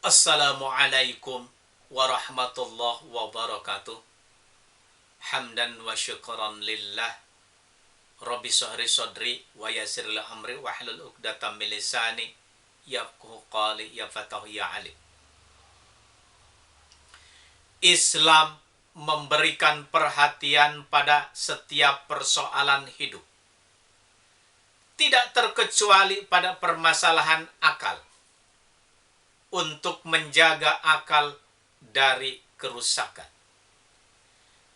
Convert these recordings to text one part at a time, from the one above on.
Assalamualaikum warahmatullahi wabarakatuh. Hamdan wa syukran lillah. Rabbi sahri sadri wa yassir li amri wahlul 'uqdatam min lisani yafqahu qawli ya fatahu ya alim. Islam memberikan perhatian pada setiap persoalan hidup. Tidak terkecuali pada permasalahan akal. Untuk menjaga akal dari kerusakan.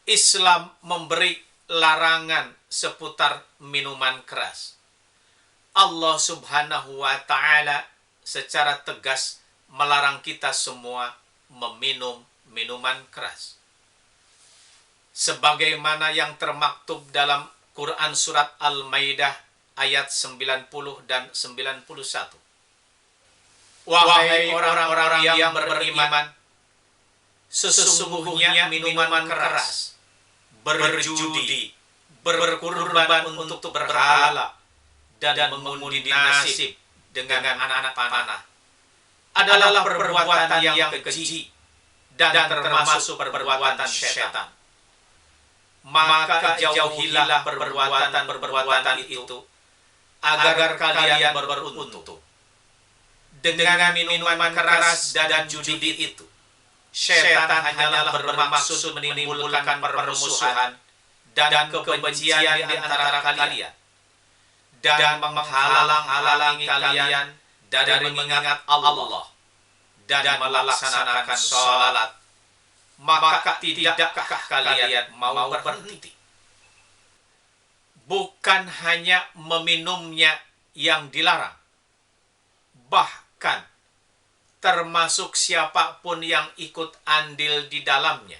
Islam memberi larangan seputar minuman keras. Allah Subhanahu wa ta'ala secara tegas melarang kita semua meminum minuman keras. Sebagaimana yang termaktub dalam Quran surat Al-Maidah ayat 90 dan 91. Wahai orang-orang yang beriman, sesungguhnya minuman keras, berjudi, berkurban untuk berhala, dan mengundi nasib dengan anak panah adalah perbuatan yang keji dan termasuk perbuatan syaitan. Maka jauhilah perbuatan itu agar kalian beruntung. Dengan minuman keras dan judi itu, syaitan hanyalah bermaksud menimbulkan permusuhan dan kebencian di antara kalian, dan menghalang-halangi kalian dari mengingat Allah dan melaksanakan sholat. Maka tidakkah kalian mau berhenti? Bukan hanya meminumnya yang dilarang, bahkan termasuk siapapun yang ikut andil di dalamnya.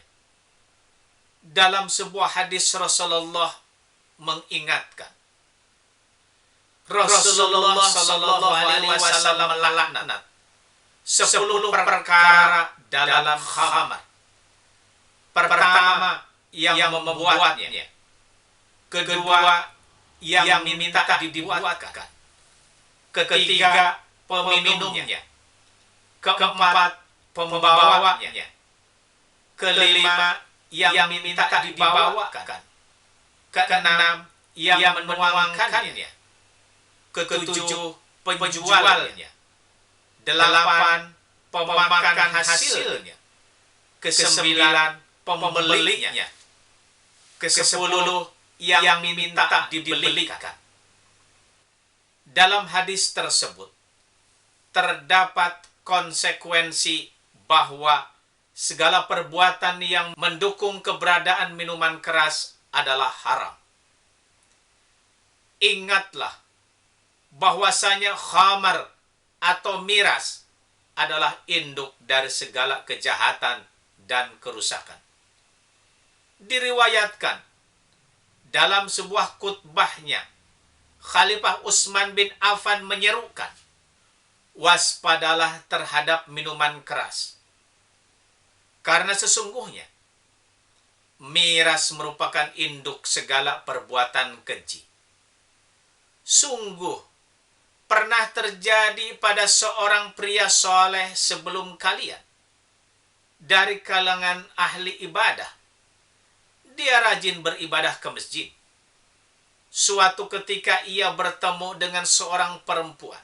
Dalam sebuah hadis Rasulullah mengingatkan, Rasulullah Sallallahu Alaihi Wasallam melaknat 10 perkara dalam khamar. Pertama, yang membuatnya. Kedua, yang minta dibuatkan. Ketiga, peminumnya. Keempat, pembawanya. Kelima, yang minta dibawakan. Keenam, yang menuangkannya. Ketujuh, penjualnya. Delapan, pemakan hasilnya. Kesembilan, pembelinya. Kesepuluh, yang minta dibelikan. Dalam hadis tersebut terdapat konsekuensi bahwa segala perbuatan yang mendukung keberadaan minuman keras adalah haram. Ingatlah bahwasanya khamar atau miras adalah induk dari segala kejahatan dan kerusakan. Diriwayatkan dalam sebuah khutbahnya, Khalifah Utsman bin Affan menyerukan, waspadalah terhadap minuman keras. Karena sesungguhnya miras merupakan induk segala perbuatan keji. Sungguh pernah terjadi pada seorang pria soleh sebelum kalian dari kalangan ahli ibadah. Dia rajin beribadah ke masjid. Suatu ketika ia bertemu dengan seorang perempuan.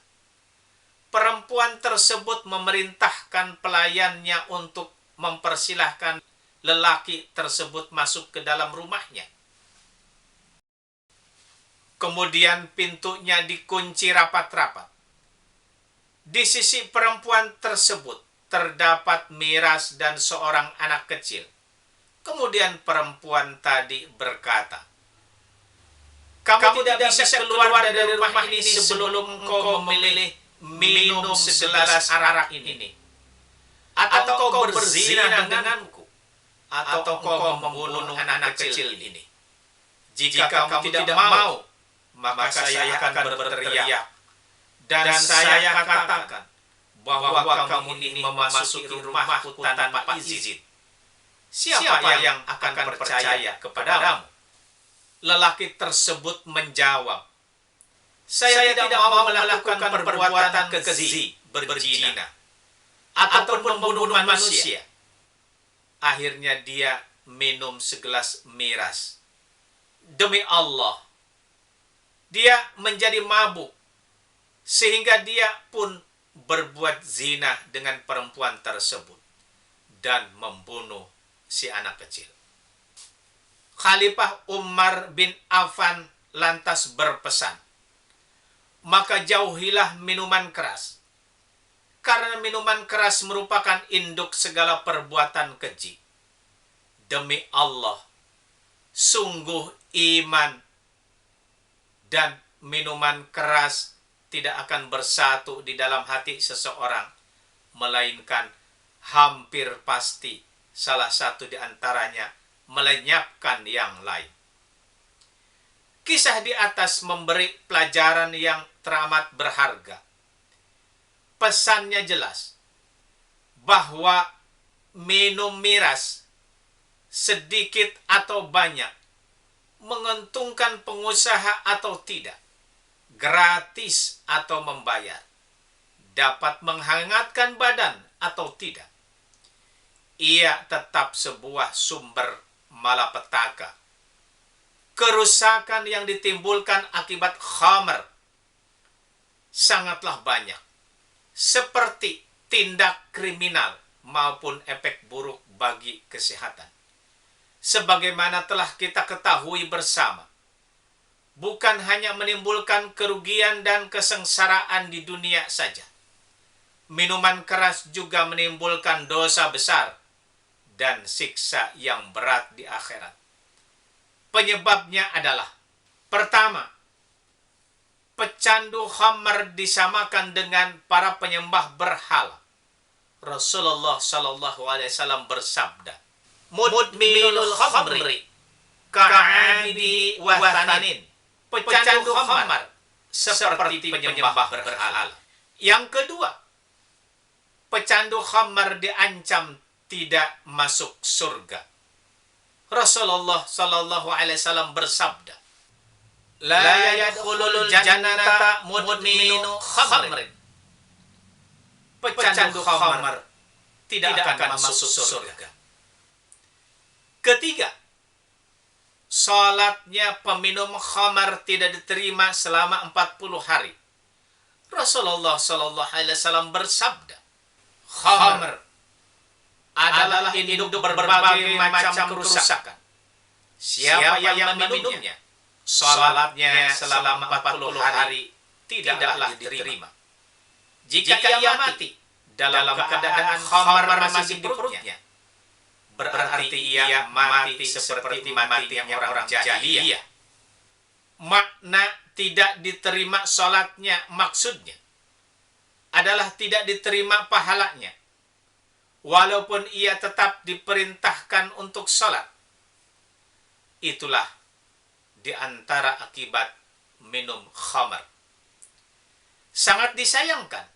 Perempuan tersebut memerintahkan pelayannya untuk mempersilahkan lelaki tersebut masuk ke dalam rumahnya. Kemudian pintunya dikunci rapat-rapat. Di sisi perempuan tersebut terdapat miras dan seorang anak kecil. Kemudian perempuan tadi berkata, Kamu tidak bisa keluar dari rumah ini sebelum engkau memilih minum segelas arak ini. Atau kau berzina denganku. Atau kau membunuh anak kecil ini. Jika kamu tidak mau, maka saya akan berteriak. Dan saya katakan bahwa kamu ini memasuki rumahku tanpa izin. Siapa yang akan percaya kepadamu? Lelaki tersebut menjawab, saya tidak mau melakukan perbuatan keji, berzina. ataupun membunuh manusia. Akhirnya dia minum segelas miras. Demi Allah, dia menjadi mabuk sehingga dia pun berbuat zina dengan perempuan tersebut dan membunuh si anak kecil. Khalifah Umar bin Affan lantas berpesan, maka jauhilah minuman keras, karena minuman keras merupakan induk segala perbuatan keji. Demi Allah, sungguh iman dan minuman keras tidak akan bersatu di dalam hati seseorang, melainkan hampir pasti salah satu di antaranya melenyapkan yang lain. Kisah di atas memberi pelajaran yang teramat berharga. Pesannya jelas bahwa minum miras sedikit atau banyak, menguntungkan pengusaha atau tidak, gratis atau membayar, dapat menghangatkan badan atau tidak, ia tetap sebuah sumber malapetaka. Kerusakan yang ditimbulkan akibat khamr sangatlah banyak, seperti tindak kriminal maupun efek buruk bagi kesehatan. Sebagaimana telah kita ketahui bersama, bukan hanya menimbulkan kerugian dan kesengsaraan di dunia saja. Minuman keras juga menimbulkan dosa besar dan siksa yang berat di akhirat. Penyebabnya adalah, pertama, pecandu khamr disamakan dengan para penyembah berhala. Rasulullah Shallallahu Alaihi Wasallam bersabda, mudminul khamri ka'abidi wathanin. Pecandu khamr seperti penyembah berhala. Yang kedua, pecandu khamr diancam tidak masuk surga. Rasulullah Shallallahu Alaihi Wasallam bersabda, la yadkhulul jannata mudminu khamrin. Pecandu khamr tidak akan masuk surga. Ketiga, salatnya peminum khamr tidak diterima selama 40 hari. Rasulullah Shallallahu Alaihi Wasallam bersabda, khamr adalah induk berbagai macam kerusakan. Siapa yang meminumnya, salatnya selama 40 hari tidaklah diterima. Jika ia mati dalam keadaan khamr masih di perutnya, berarti ia mati seperti matinya orang jahiliyah. Makna tidak diterima salatnya maksudnya adalah tidak diterima pahalanya, walaupun ia tetap diperintahkan untuk salat. Itulah di antara akibat minum khamr. Sangat disayangkan,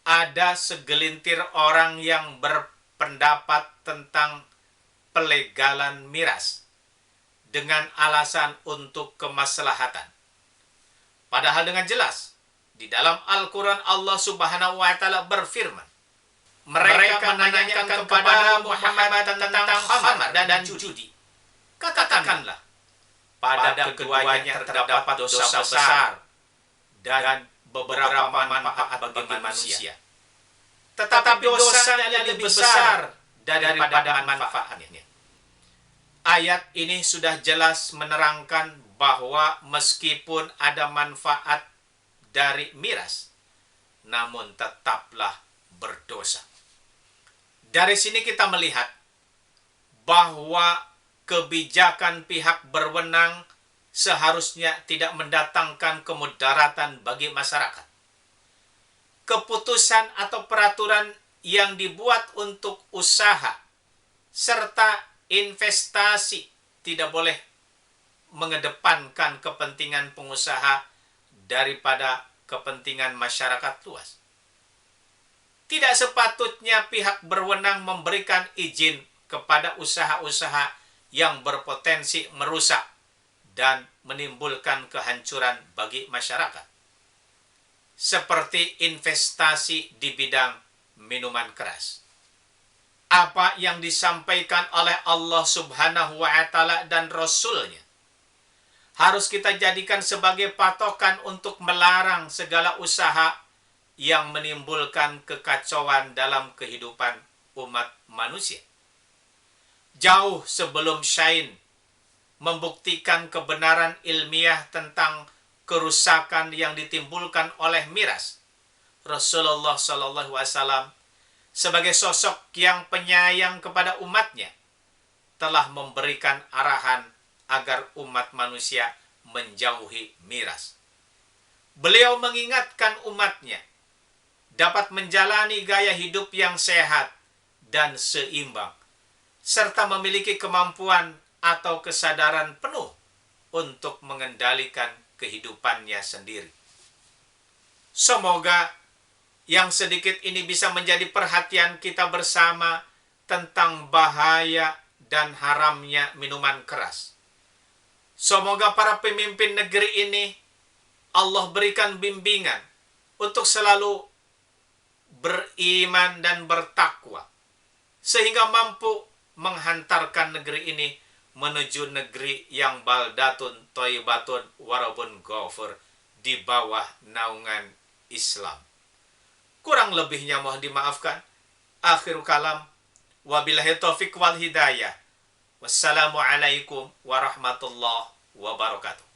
ada segelintir orang yang berpendapat tentang pelegalan miras dengan alasan untuk kemaslahatan. Padahal dengan jelas, di dalam Al-Quran Allah Subhanahu wa Ta'ala berfirman, mereka menanyakan kepada Muhammad tentang khamr dan judi. Katakanlah, pada keduanya terdapat dosa besar dan beberapa manfaat bagi manusia. Tetapi dosanya lebih besar daripada manfaatnya. Ayat ini sudah jelas menerangkan bahwa meskipun ada manfaat dari miras, namun tetaplah berdosa. Dari sini kita melihat bahwa kebijakan pihak berwenang seharusnya tidak mendatangkan kemudaratan bagi masyarakat. Keputusan atau peraturan yang dibuat untuk usaha serta investasi tidak boleh mengedepankan kepentingan pengusaha daripada kepentingan masyarakat luas. Tidak sepatutnya pihak berwenang memberikan izin kepada usaha-usaha yang berpotensi merusak dan menimbulkan kehancuran bagi masyarakat, seperti investasi di bidang minuman keras. Apa yang disampaikan oleh Allah Subhanahu wa Ta'ala dan Rasul-Nya harus kita jadikan sebagai patokan untuk melarang segala usaha yang menimbulkan kekacauan dalam kehidupan umat manusia. Jauh sebelum Syain membuktikan kebenaran ilmiah tentang kerusakan yang ditimbulkan oleh miras, Rasulullah SAW sebagai sosok yang penyayang kepada umatnya telah memberikan arahan agar umat manusia menjauhi miras. Beliau mengingatkan umatnya dapat menjalani gaya hidup yang sehat dan seimbang, serta memiliki kemampuan atau kesadaran penuh untuk mengendalikan kehidupannya sendiri. Semoga yang sedikit ini bisa menjadi perhatian kita bersama tentang bahaya dan haramnya minuman keras. Semoga para pemimpin negeri ini Allah berikan bimbingan untuk selalu beriman dan bertakwa, sehingga mampu menghantarkan negeri ini menuju negeri yang baldatun thayyibatun warabun ghafur, di bawah naungan Islam. Kurang lebihnya mohon dimaafkan. Akhirul kalam, wabillahi taufiq wal hidayah. Wassalamualaikum warahmatullahi wabarakatuh.